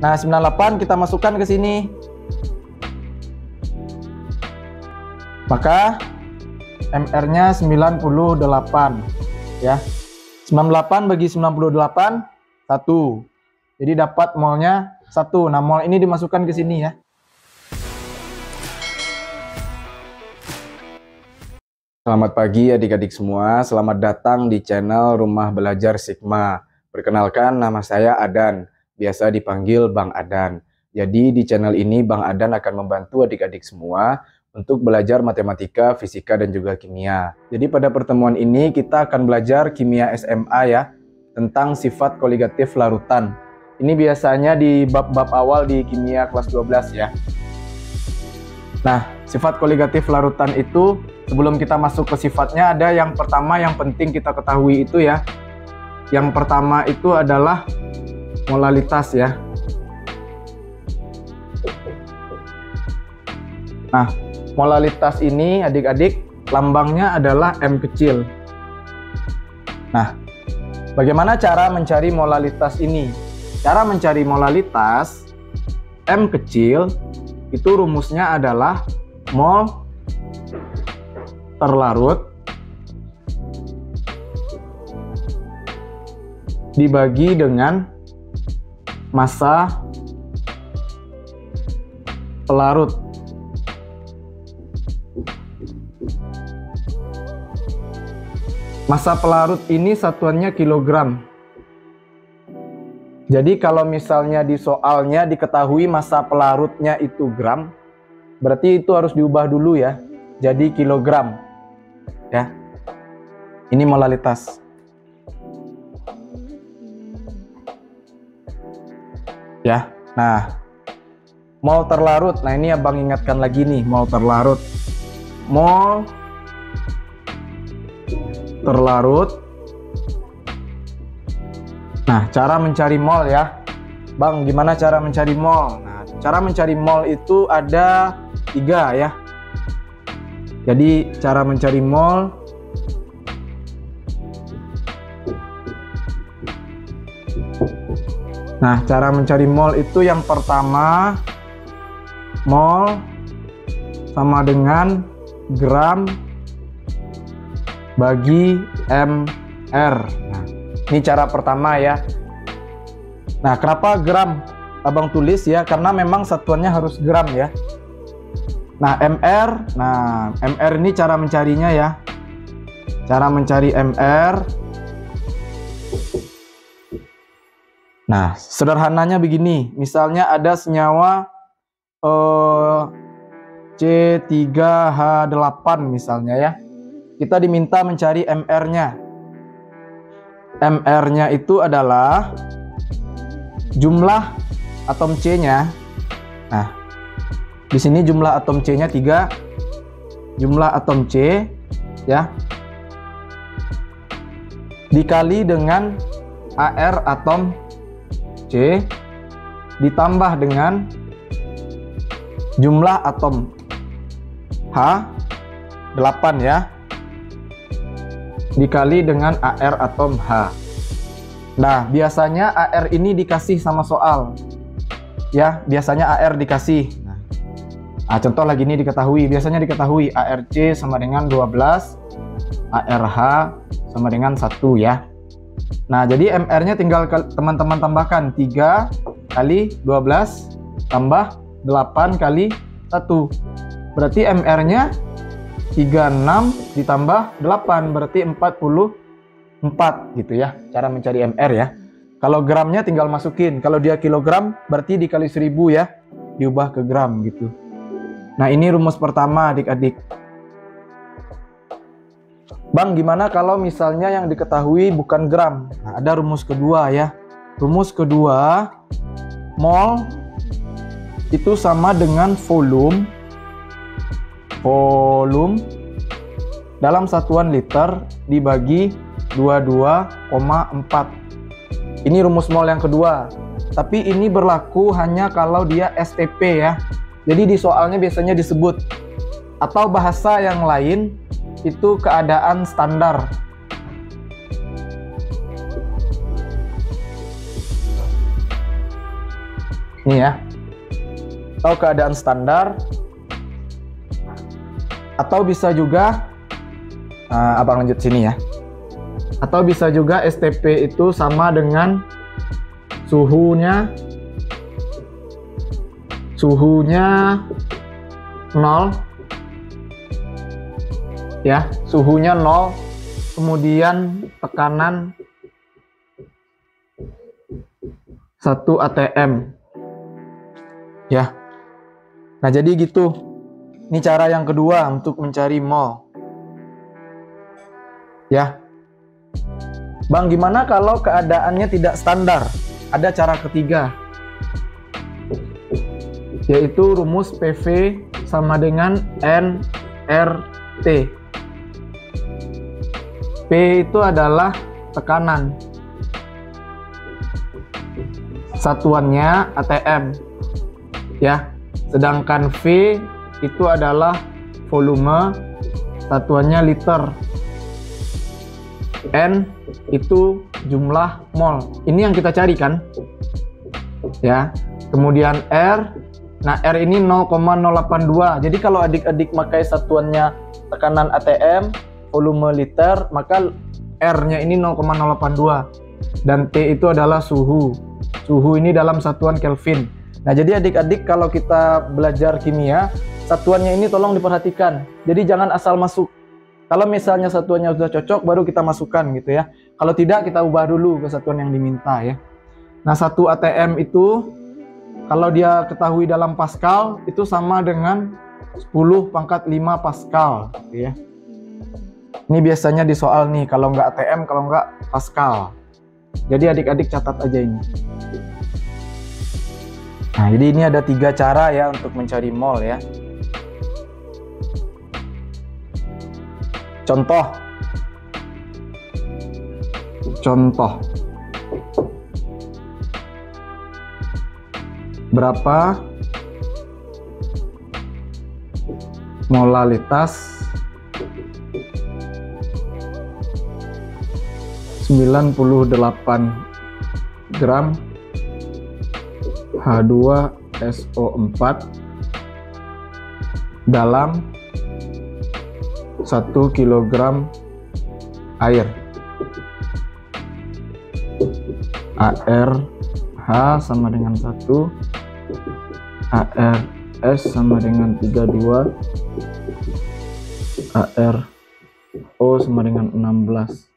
Nah, 98 kita masukkan ke sini. Maka MR-nya 98 ya. 98 bagi 98 1. Jadi dapat molnya 1. Nah, mol ini dimasukkan ke sini ya. Selamat pagi adik-adik semua. Selamat datang di channel Rumah Belajar Sigma. Perkenalkan, nama saya Adan. Biasa dipanggil Bang Adan. Jadi di channel ini Bang Adan akan membantu adik-adik semua untuk belajar matematika, fisika, dan juga kimia. Jadi pada pertemuan ini kita akan belajar kimia SMA ya, tentang sifat koligatif larutan. Ini biasanya di bab-bab awal di kimia kelas 12 ya. Nah, sifat koligatif larutan itu, sebelum kita masuk ke sifatnya, ada yang pertama yang penting kita ketahui itu ya. Yang pertama itu adalah molalitas ya. Nah, molalitas ini adik-adik lambangnya adalah M kecil. Nah, bagaimana cara mencari molalitas ini? Cara mencari molalitas M kecil itu rumusnya adalah mol terlarut dibagi dengan massa pelarut. Massa pelarut ini satuannya kilogram. Jadi kalau misalnya di soalnya diketahui massa pelarutnya itu gram, berarti itu harus diubah dulu ya, jadi kilogram. Ya. Ini molalitas. Ya. Nah, mol terlarut. Nah, ini abang ingatkan lagi nih, mol terlarut. Mol terlarut. Nah, cara mencari mol ya. Bang, gimana cara mencari mol? Nah, cara mencari mol itu ada 3 ya. Jadi, cara mencari mol Nah, cara mencari mol itu yang pertama, mol sama dengan gram bagi mr. Nah, ini cara pertama ya. Nah, kenapa gram abang tulis ya? Karena memang satuannya harus gram ya. Nah, mr ini cara mencarinya ya. Cara mencari mr. Nah, sederhananya begini. Misalnya ada senyawa C3H8 misalnya ya. Kita diminta mencari mr-nya. Mr-nya itu adalah jumlah atom C-nya. Nah, di sini jumlah atom C-nya 3. Jumlah atom C ya dikali dengan AR atom C ditambah dengan jumlah atom H8 ya dikali dengan AR atom H. Nah, biasanya AR ini dikasih sama soal ya, biasanya AR dikasih. Nah, contoh lagi ini biasanya diketahui ARC sama dengan 12, ARH sama dengan 1 ya. Nah, jadi MR-nya tinggal teman-teman tambahkan 3 kali 12 tambah 8 kali 1. Berarti MR-nya 36 ditambah 8 berarti 44 gitu ya. Cara mencari MR ya. Kalau gramnya tinggal masukin. Kalau dia kilogram berarti dikali 1000 ya. Diubah ke gram gitu. Nah, ini rumus pertama adik-adik. Bang, gimana kalau misalnya yang diketahui bukan gram? Nah, ada rumus kedua ya. Rumus kedua, mol itu sama dengan volume dalam satuan liter dibagi 22,4. Ini rumus mol yang kedua. Tapi ini berlaku hanya kalau dia STP ya. Jadi di soalnya biasanya disebut. Atau bahasa yang lain, itu keadaan standar. Ini ya. Atau keadaan standar. Atau bisa juga abang lanjut sini ya. Atau bisa juga STP itu sama dengan suhunya 0 ya, suhunya 0, kemudian tekanan 1 atm ya. Nah, jadi gitu. Ini cara yang kedua untuk mencari mol ya. Bang, gimana kalau keadaannya tidak standar? Ada cara ketiga, yaitu rumus PV sama dengan nRT. P itu adalah tekanan, satuannya atm ya. Sedangkan V itu adalah volume, satuannya liter. N itu jumlah mol. Ini yang kita cari kan ya. Kemudian R, nah R ini 0,082. Jadi kalau adik-adik pakai satuannya tekanan atm, volume liter, maka R-nya ini 0,082. Dan T itu adalah suhu. Suhu ini dalam satuan Kelvin. Nah, jadi adik-adik kalau kita belajar kimia, satuannya ini tolong diperhatikan. Jadi jangan asal masuk. Kalau misalnya satuannya sudah cocok, baru kita masukkan gitu ya. Kalau tidak, kita ubah dulu ke satuan yang diminta ya. Nah, 1 atm itu kalau dia ketahui dalam Pascal itu sama dengan 10⁵ Pascal gitu ya. Ini biasanya di soal nih, kalau nggak atm, kalau nggak Pascal. Jadi adik-adik catat aja ini. Nah, jadi ini ada 3 cara ya untuk mencari mol ya. Contoh. Berapa molalitas 98 gram H2SO4 dalam 1 kilogram air. ARH sama dengan 1, ARS sama dengan 32, ARO sama dengan 16.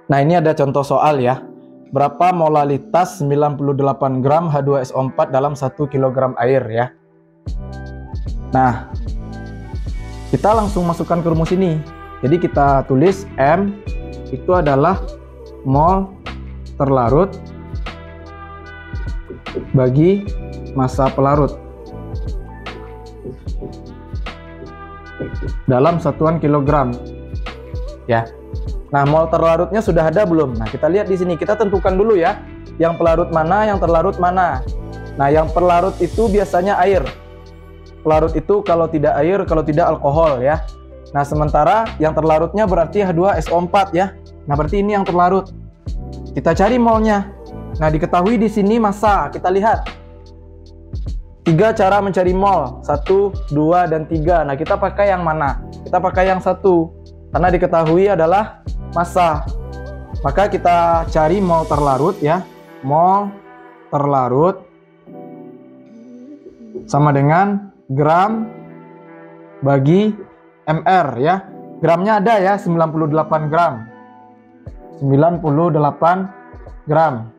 Nah, ini ada contoh soal ya. Berapa molalitas 98 gram H2SO4 dalam 1 kg air ya. Nah, kita langsung masukkan ke rumus ini. Jadi kita tulis M itu adalah mol terlarut bagi massa pelarut dalam satuan kilogram ya. Nah, mol terlarutnya sudah ada belum? Nah, kita lihat di sini. Kita tentukan dulu ya, yang pelarut mana, yang terlarut mana. Nah, yang pelarut itu biasanya air. Pelarut itu kalau tidak air, kalau tidak alkohol ya. Nah, sementara yang terlarutnya berarti H2SO4 ya. Nah, berarti ini yang terlarut. Kita cari molnya. Nah, diketahui di sini massa. Kita lihat. 3 cara mencari mol. 1, 2, dan 3. Nah, kita pakai yang mana? Kita pakai yang 1. Karena diketahui adalah massa. Maka kita cari mol terlarut ya. Mol terlarut sama dengan gram bagi mr ya. Gramnya ada ya, 98 gram. 98 gram.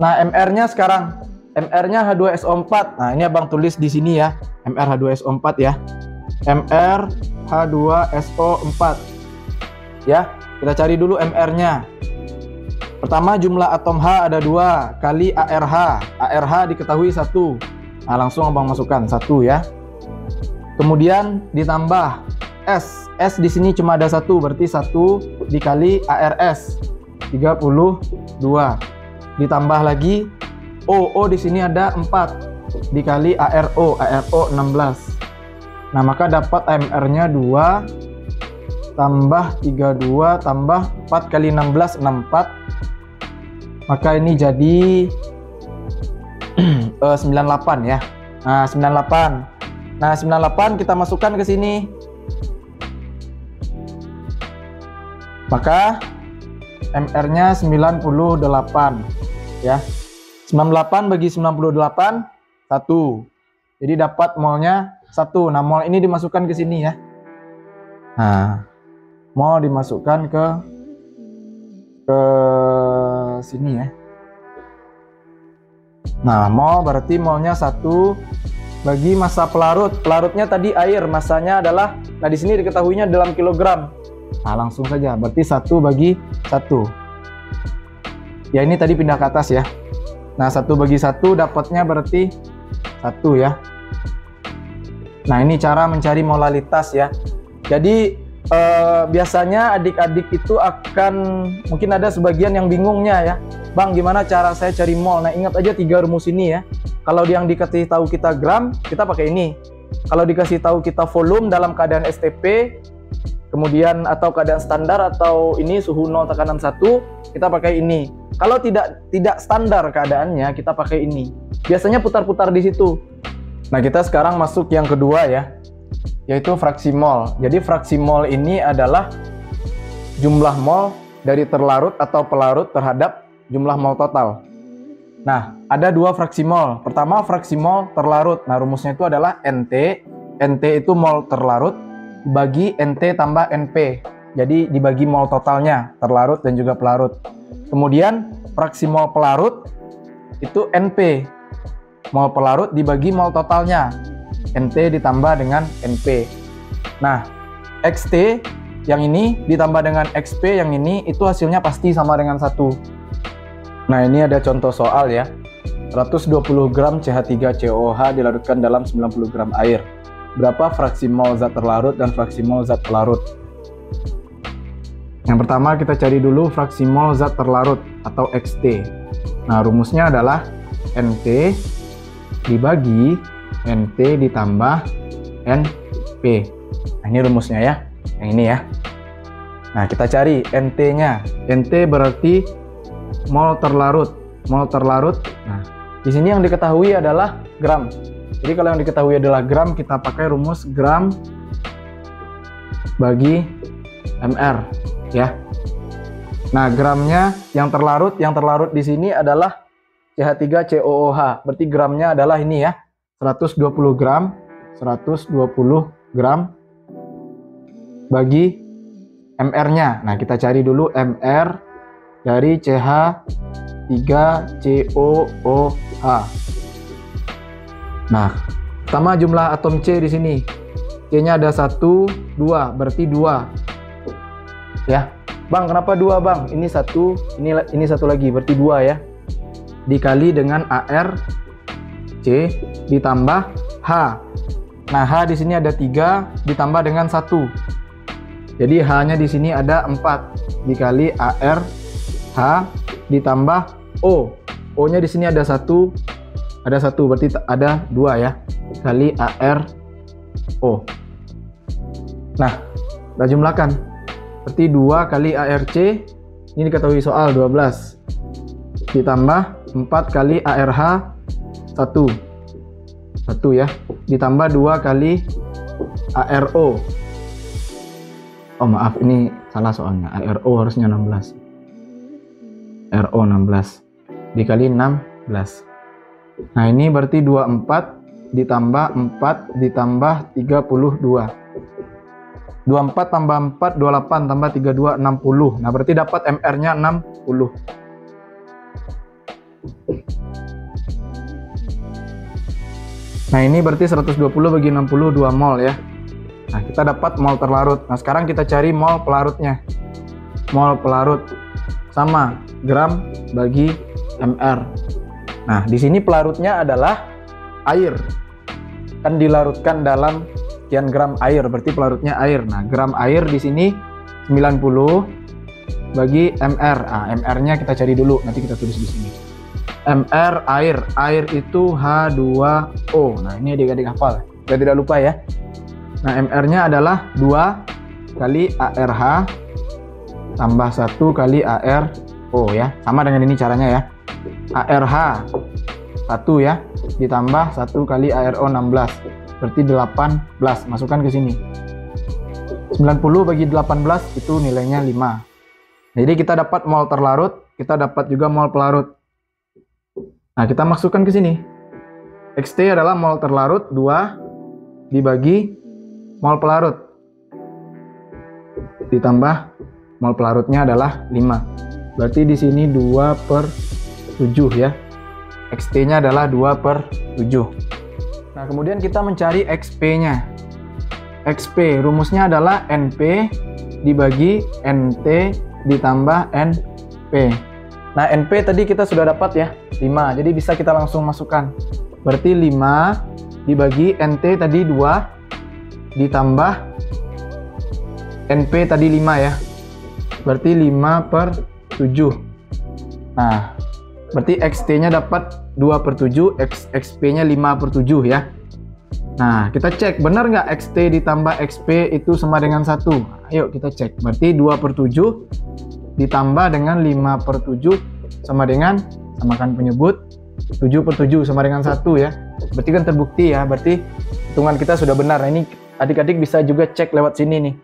Nah, mr-nya sekarang, mr-nya H2SO4. Nah, ini abang tulis di sini ya, mr H2SO4 ya. mr H2SO4 ya. Kita cari dulu mr-nya. Pertama, jumlah atom H ada 2 kali ARH. ARH diketahui 1. Nah, langsung abang masukkan 1 ya. Kemudian ditambah S. S di sini cuma ada 1, berarti 1 dikali ARS 32. Ditambah lagi O. O di sini ada 4 dikali ARO. ARO 16. Nah, maka dapat AMR-nya 2 tambah 32 tambah 4 kali 16, 64. Maka ini jadi 98 ya. Nah, 98. Nah, 98 kita masukkan ke sini. Maka MR-nya 98 ya. 98 bagi 98 1. Jadi dapat molnya 1. Nah, mol ini dimasukkan ke sini ya. Nah, mol dimasukkan ke sini ya. Nah, mol berarti molnya 1 bagi massa pelarut. Pelarutnya tadi air, massanya adalah, nah di sini diketahuinya dalam kilogram. Nah, langsung saja, berarti 1 bagi 1. Ya, ini tadi pindah ke atas ya. Nah, 1 bagi 1 dapatnya berarti 1 ya. Nah, ini cara mencari molalitas ya. Jadi biasanya adik-adik itu akan, mungkin ada sebagian yang bingungnya ya, Bang, gimana cara saya cari mol? Nah, ingat aja 3 rumus ini ya. Kalau yang dikasih tahu kita gram, kita pakai ini. Kalau dikasih tahu kita volume dalam keadaan STP, kemudian atau keadaan standar, atau ini suhu 0 tekanan 1, kita pakai ini. Kalau tidak standar keadaannya, kita pakai ini. Biasanya putar-putar di situ. Nah, kita sekarang masuk yang kedua ya, yaitu fraksi mol. Jadi fraksi mol ini adalah jumlah mol dari terlarut atau pelarut terhadap jumlah mol total. Nah, ada 2 fraksi mol. Pertama, fraksi mol terlarut. Nah, rumusnya itu adalah NT. NT itu mol terlarut bagi NT tambah NP. Jadi dibagi mol totalnya, terlarut dan juga pelarut. Kemudian fraksi mol pelarut itu NP. Mol pelarut dibagi mol totalnya, NT ditambah dengan NP. Nah, XT yang ini ditambah dengan XP yang ini, itu hasilnya pasti sama dengan 1. Nah, ini ada contoh soal ya. 120 gram CH3COOH dilarutkan dalam 90 gram air. Berapa fraksi mol zat terlarut dan fraksi mol zat pelarut? Yang pertama kita cari dulu fraksi mol zat terlarut atau XT. Nah, rumusnya adalah NT dibagi NT ditambah NP. Nah, ini rumusnya ya, yang ini ya. Nah, kita cari NT-nya. NT berarti mol terlarut. Mol terlarut. Nah, di sini yang diketahui adalah gram. Jadi kalau yang diketahui adalah gram, kita pakai rumus gram bagi MR ya. Nah, gramnya yang terlarut di sini adalah CH3COOH. Berarti gramnya adalah ini ya. 120 gram bagi MR-nya. Nah, kita cari dulu MR dari CH3COOH. Nah, pertama jumlah atom C di sini. C-nya ada 1, 2, berarti 2. Ya. Bang, kenapa 2, Bang? Ini 1, ini 1 lagi, berarti 2 ya. Dikali dengan AR C ditambah H. Nah, H di sini ada 3 ditambah dengan 1. Jadi H-nya di sini ada 4 dikali AR H ditambah O. O-nya di sini ada 1 berarti ada 2 ya. Kali AR O. Nah, kita jumlahkan. Berarti 2 kali ARC ini diketahui soal 12 ditambah 4 kali ARH 1 ya, ditambah 2 kali ARO. Oh maaf, ini salah soalnya. ARO harusnya 16. RO 16 dikali 16. Nah, ini berarti 24 ditambah 4 ditambah 32. 24 tambah 4 28 tambah 32 60. Nah, berarti dapat MR-nya 60. Nah, ini berarti 120 bagi 60 2 mol ya. Nah, kita dapat mol terlarut. Nah, sekarang kita cari mol pelarutnya. Mol pelarut sama gram bagi MR. Nah, di sini pelarutnya adalah air. Kan dilarutkan dalam sekian gram air, berarti pelarutnya air. Nah, gram air di sini 90 bagi MR. Nah, MR-nya kita cari dulu, nanti kita tulis di sini. MR air itu H2O. Nah, ini adik-adik hafal, biar tidak lupa ya. Nah, MR-nya adalah 2 kali ARH tambah 1 kali ARO ya. Sama dengan ini caranya ya. ARH 1 ya, ditambah 1 kali ARO 16. Berarti 18. Masukkan ke sini. 90 bagi 18 itu nilainya 5. Jadi kita dapat mol terlarut, kita dapat juga mol pelarut. Nah, kita masukkan ke sini. XT adalah mol terlarut 2 dibagi mol pelarut. Ditambah mol pelarutnya adalah 5. Berarti di sini 2/7 ya. XT-nya adalah 2/7. Nah, kemudian kita mencari XP-nya. XP rumusnya adalah NP dibagi NT ditambah NP. Nah, NP tadi kita sudah dapat ya, 5. Jadi bisa kita langsung masukkan. Berarti 5 dibagi NT tadi 2 ditambah NP tadi 5 ya. Berarti 5/7. Nah, berarti XT-nya dapat 2/7, XP-nya 5/7 ya. Nah, kita cek benar nggak XT ditambah XP itu sama dengan 1. Ayo kita cek. Berarti 2/7 ditambah dengan 5/7 sama dengan, samakan penyebut, 7/7 sama dengan 1 ya. Berarti kan terbukti ya. Berarti hitungan kita sudah benar. Nah, ini adik-adik bisa juga cek lewat sini nih.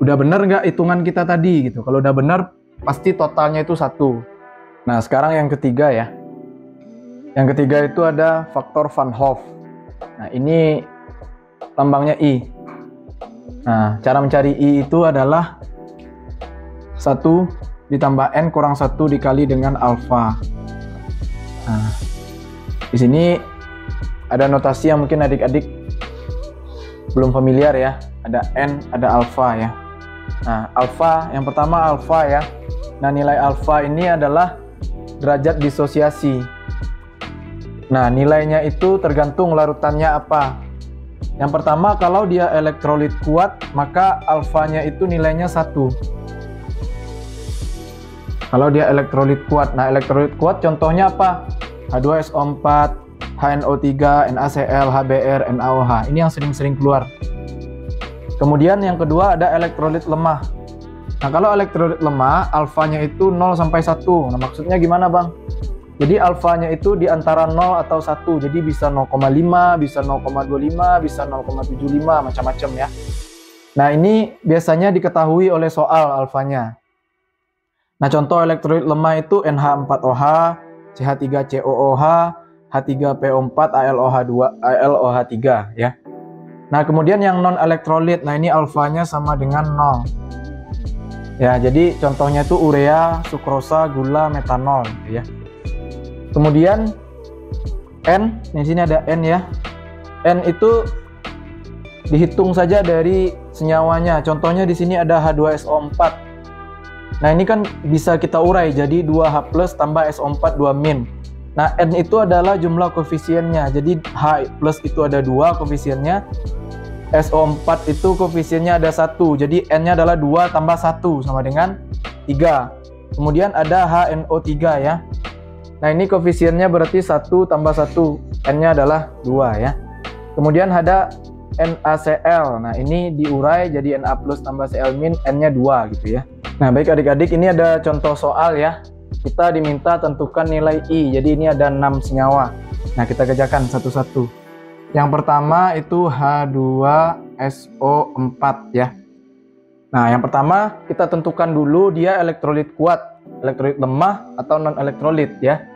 Udah benar nggak hitungan kita tadi gitu. Kalau udah benar pasti totalnya itu 1. Nah, sekarang yang ketiga ya. Yang ketiga itu ada faktor Van Hoff. Nah, ini lambangnya I. Nah, cara mencari I itu adalah 1 ditambah N kurang 1 dikali dengan alfa. Nah, di sini ada notasi yang mungkin adik-adik belum familiar ya. Ada N, ada alfa ya. Nah, alfa, yang pertama alfa ya. Nah, nilai alfa ini adalah derajat disosiasi. Nah, nilainya itu tergantung larutannya apa. Yang pertama, kalau dia elektrolit kuat, maka alfanya itu nilainya 1. Kalau dia elektrolit kuat. Nah, elektrolit kuat contohnya apa? H2SO4, HNO3, NaCl, HBr, NaOH. Ini yang sering-sering keluar. Kemudian yang kedua ada elektrolit lemah. Nah, kalau elektrolit lemah, alfanya itu 0 sampai 1. Nah, maksudnya gimana, Bang? Jadi alfanya itu di antara 0 atau 1. Jadi bisa 0,5, bisa 0,25, bisa 0,75, macam-macam ya. Nah, ini biasanya diketahui oleh soal alfanya. Nah, contoh elektrolit lemah itu NH4OH, CH3COOH, H3PO4, ALOH2, ALOH3 ya. Nah, kemudian yang non elektrolit, nah ini alfanya sama dengan 0. Ya, jadi contohnya itu urea, sukrosa, gula, metanol gitu ya. Kemudian N, di sini ada N ya. N itu dihitung saja dari senyawanya. Contohnya di sini ada H2SO4. Nah, ini kan bisa kita urai jadi 2H+ tambah SO4 2-. Nah, N itu adalah jumlah koefisiennya. Jadi H+ itu ada 2 koefisiennya. SO4 itu koefisiennya ada 1. Jadi N-nya adalah 2 tambah 1 sama dengan 3. Kemudian ada HNO3 ya. Nah, ini koefisiennya berarti 1 tambah 1. N-nya adalah 2 ya. Kemudian ada NaCl. Nah, ini diurai jadi Na+ tambah Cl-, N-nya 2 gitu ya. Nah, baik adik-adik, ini ada contoh soal ya. Kita diminta tentukan nilai I. Jadi ini ada 6 senyawa. Nah, kita kerjakan satu-satu. Yang pertama itu H2SO4 ya. Nah, yang pertama kita tentukan dulu dia elektrolit kuat, elektrolit lemah atau non elektrolit ya.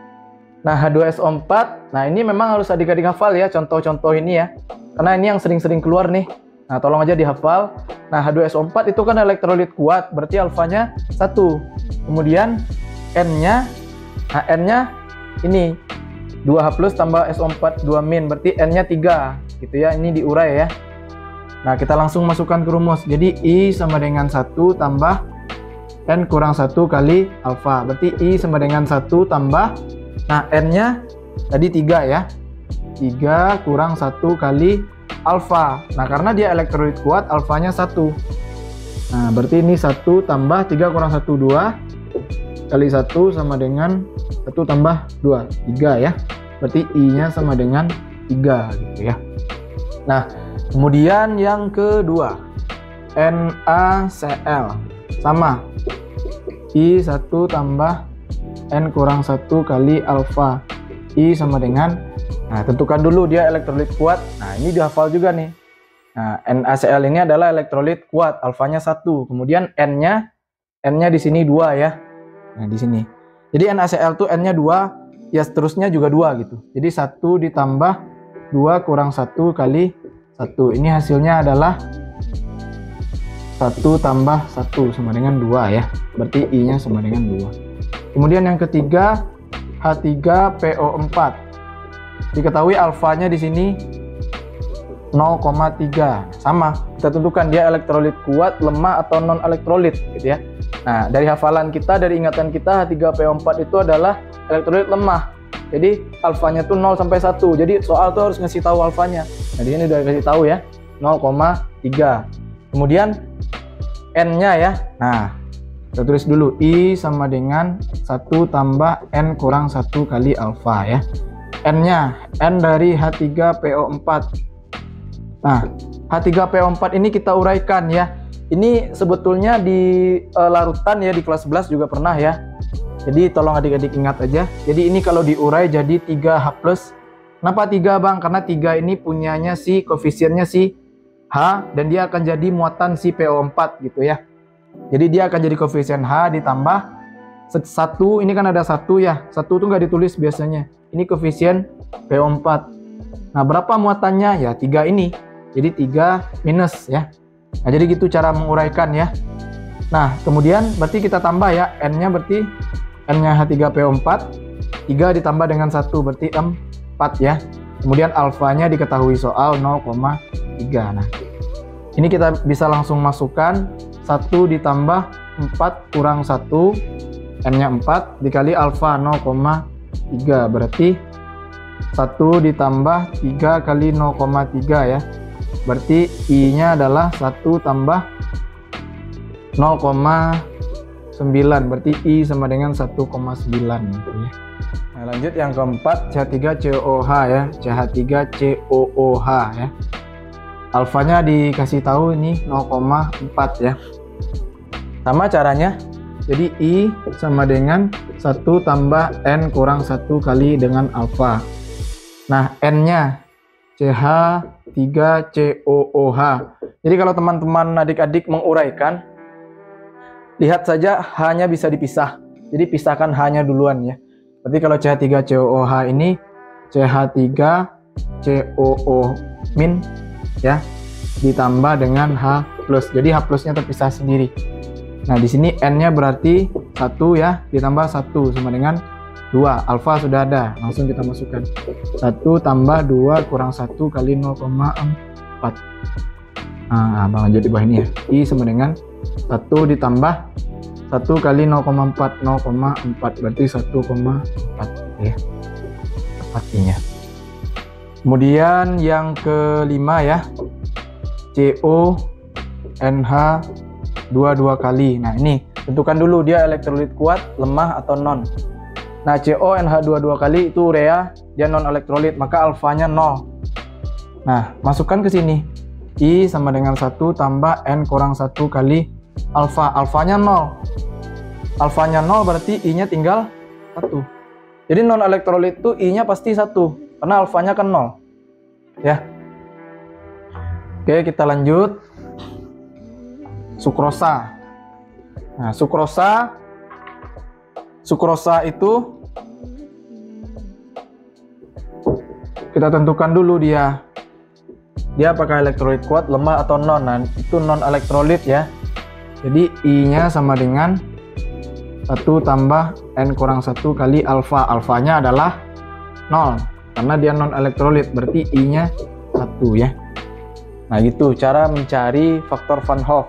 Nah, H2SO4, nah ini memang harus adik-adik hafal ya contoh-contoh ini ya. Karena ini yang sering-sering keluar nih. Nah, tolong aja dihafal. Nah, H2SO4 itu kan elektrolit kuat, berarti alfanya 1. Kemudian N-nya, nah N-nya ini 2H+ tambah SO4 2-, berarti N-nya 3 gitu ya. Ini diurai ya. Nah, kita langsung masukkan ke rumus. Jadi I sama dengan 1 tambah N kurang 1 kali alfa. Berarti I sama dengan 1 tambah, nah N-nya tadi 3 ya. 3 kurang 1 kali alfa. Nah, karena dia elektrolit kuat, alfanya 1. Nah, berarti ini 1 tambah 3 kurang 1, 2 kali 1 sama dengan 1 tambah 2, 3 ya. Berarti I-nya sama dengan 3 gitu ya. Nah, kemudian yang kedua, NaCl sama I1 tambah N kurang 1 kali alfa. I sama dengan, nah tentukan dulu dia elektrolit kuat. Nah ini dihafal juga nih. Nah NaCl ini adalah elektrolit kuat, alfanya 1. Kemudian N-nya di sini 2 ya. Nah di sini. Jadi NaCl tuh N-nya 2, ya seterusnya juga 2 gitu. Jadi 1 ditambah 2 kurang 1 kali 1. Ini hasilnya adalah 1 tambah 1 sama dengan 2 ya. Berarti I-nya sama dengan 2. Kemudian yang ketiga, H3PO4. Diketahui alfanya di sini 0,3. Sama, kita tentukan dia elektrolit kuat, lemah atau non elektrolit gitu ya. Nah, dari hafalan kita, dari ingatan kita, H3PO4 itu adalah elektrolit lemah. Jadi alfanya tuh 0 sampai 1. Jadi soal tuh harus ngasih tahu alfanya. Nah, di sini udah kasih tahu ya, 0,3. Kemudian N-nya ya. Nah, kita tulis dulu I sama dengan 1 tambah N kurang 1 kali alfa ya. N-nya, N dari H3PO4. Nah, H3PO4 ini kita uraikan ya. Ini sebetulnya di larutan ya, di kelas 11 juga pernah ya. Jadi tolong adik-adik ingat aja. Jadi ini kalau diurai jadi 3H+. Kenapa 3 Bang? Karena 3 ini punyanya si koefisiennya si H dan dia akan jadi muatan si PO4 gitu ya. Jadi dia akan jadi koefisien H ditambah 1, ini kan ada 1 ya. 1 tuh nggak ditulis biasanya. Ini koefisien PO4. Nah, berapa muatannya? Ya 3 ini. Jadi 3 minus ya. Nah, jadi gitu cara menguraikan ya. Nah, kemudian berarti kita tambah ya. N-nya berarti N-nya H3PO4. 3 ditambah dengan 1 berarti 4 ya. Kemudian alfanya diketahui soal 0,3. Nah, ini kita bisa langsung masukkan 1 ditambah 4 kurang 1, N-nya 4, dikali alfa 0,3. Berarti 1 ditambah 3 kali 0,3 ya. Berarti I-nya adalah 1 tambah 0,9. Berarti I sama dengan 1,9 gitu ya. Nah, lanjut yang keempat, CH3COOH ya. CH3COOH ya. Alfanya dikasih tahu ini 0,4 ya. Sama caranya, jadi I sama dengan 1 tambah N kurang 1 kali dengan alfa. Nah, N-nya CH3COOH. Jadi kalau teman-teman adik-adik menguraikan, lihat saja H-nya bisa dipisah. Jadi pisahkan H-nya duluan ya. Berarti kalau CH3COOH ini CH3COO- ya, ditambah dengan H+. Jadi H+-nya terpisah sendiri. Nah, di sini N-nya berarti 1 ya, ditambah 1 sama dengan 2. Alfa sudah ada, langsung kita masukkan. 1 tambah 2 kurang 1 kali 0,4. Nah, Bang lanjut di bawah ini ya. I sama dengan 1 ditambah 1 kali 0,4. 0,4 berarti 1,4 ya. Artinya. Kemudian yang kelima ya. CONH 2 kali. Nah, ini tentukan dulu dia elektrolit kuat, lemah atau non. Nah, CONH 2 kali itu urea, dia non elektrolit, maka alfanya 0. Nah, masukkan ke sini. I sama dengan 1 tambah N kurang 1 kali alfa. Alfanya 0. Alfanya 0 berarti I-nya tinggal 1. Jadi non elektrolit itu I-nya pasti 1 karena alfanya kan 0. Ya. Oke, kita lanjut. Sukrosa. Nah, sukrosa itu kita tentukan dulu dia apakah elektrolit kuat, lemah atau non. Nah, itu non elektrolit ya. Jadi I-nya sama dengan 1 tambah N kurang 1 kali alfa. Alfanya adalah 0 karena dia non elektrolit, berarti I-nya 1 ya. Nah, gitu cara mencari faktor Van Hoff.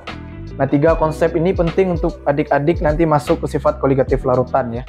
Nah, 3 konsep ini penting untuk adik-adik nanti masuk ke sifat koligatif larutan ya.